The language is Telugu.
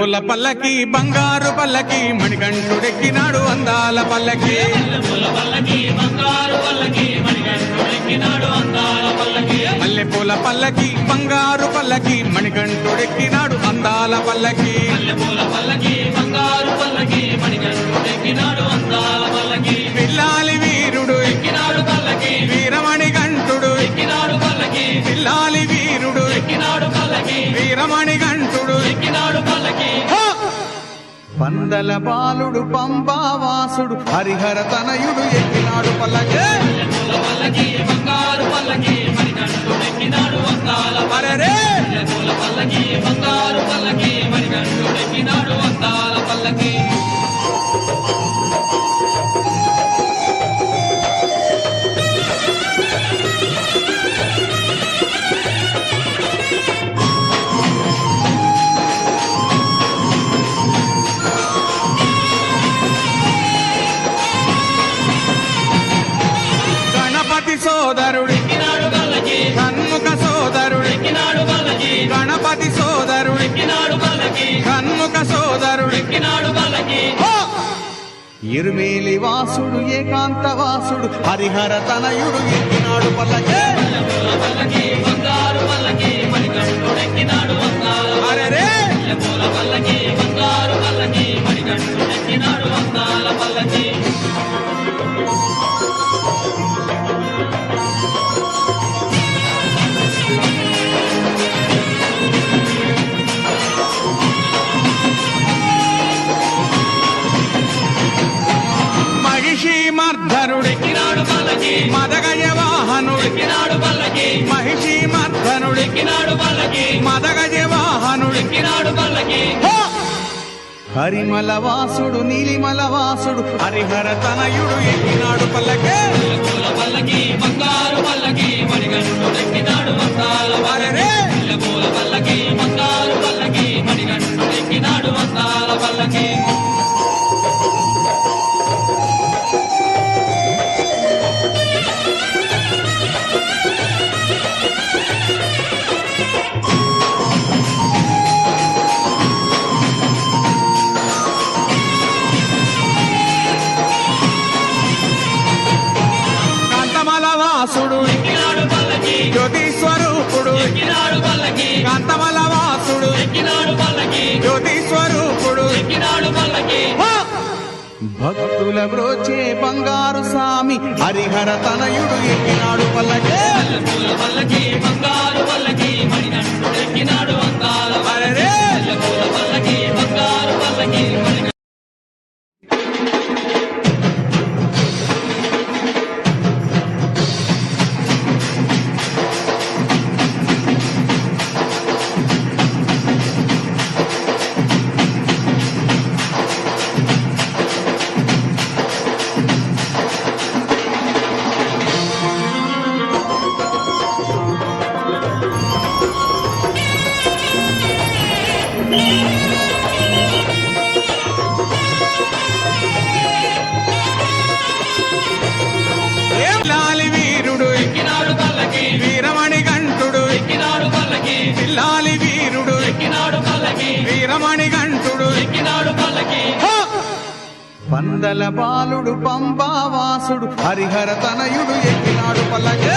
మల్లెపూల పల్లకి బంగారు పల్లకి మణికంఠుడెక్కినాడు అందాల పల్లకి మల్లెపూల పల్లకి బంగారు పల్లకి మణికంఠుడెక్కినాడు అందాల పల్లకి పిల్లాలి వీరుడు ఎక్కినాడు పల్లకి వీరమణి గంటుడు ఎక్కినాడు పల్లకి పిల్లాలి వీరుడు ఎక్కినాడు పల్లకి వీరమణి గంటుడు ఎక్కినాడు పల్లకి పందల బాలుడు పంబావాసుడు హరిహర తనయుడు ఎక్కినాడు పల్లకి బంగారు పల్లకి మణికంఠుడు ఎక్కినాడు అందాల పల్లకి బంగారు పల్లకి మణికంఠుడు ఎక్కినాడు అందాల పల్లకి సోదరుడు కన్ముఖ సోదరుడు గణపతి సోదరుడు కన్ముఖ సోదరుడు ఇరుమేలి వాసుడు ఏకాంత వాసుడు హరిహర తనయుడు ఎక్కినాడు పల్లకి అరెరే మర్ధనుడెక్కినాడు పల్లకి మదగజ వాహనుడెక్కినాడు పల్లకి మహిషి మర్ధనుడెక్కినాడు పల్లకి మదగజ వాహనుడెక్కినాడు పల్లకి హరిమల వాసుడు నీలిమల వాసుడు హరిహర తనయుడు ఎక్కినాడు పల్లకి పల్లకి బంగారు పల్లకి మణికంఠుడెక్కినాడు అందాల పల్లకి బంగారు పల్లకి మణికంఠుడెక్కినాడు అందాల పల్లకి వాసుడు జ్యోతి స్వరూపుడు కాంతమల వాసుడు జ్యోతి స్వరూపుడు భక్తుల బ్రోచే బంగారు స్వామి హరిహర తనయుడు ఎక్కినాడు పల్లకి బంగారు పల్లకి మణికంఠుడెక్కినాడు అందాల పల్లకి బంగారు పల్లకి వీరమణి గంటుడు ఎక్కినాడు పల్లకి పిల్లాలి వీరుడు ఎక్కినాడు పల్లకి వీరమణి గంటుడు ఎక్కినాడు పల్లకి పందల బాలుడు పంబావాసుడు హరిహర తనయుడు ఎక్కినాడు పల్లకి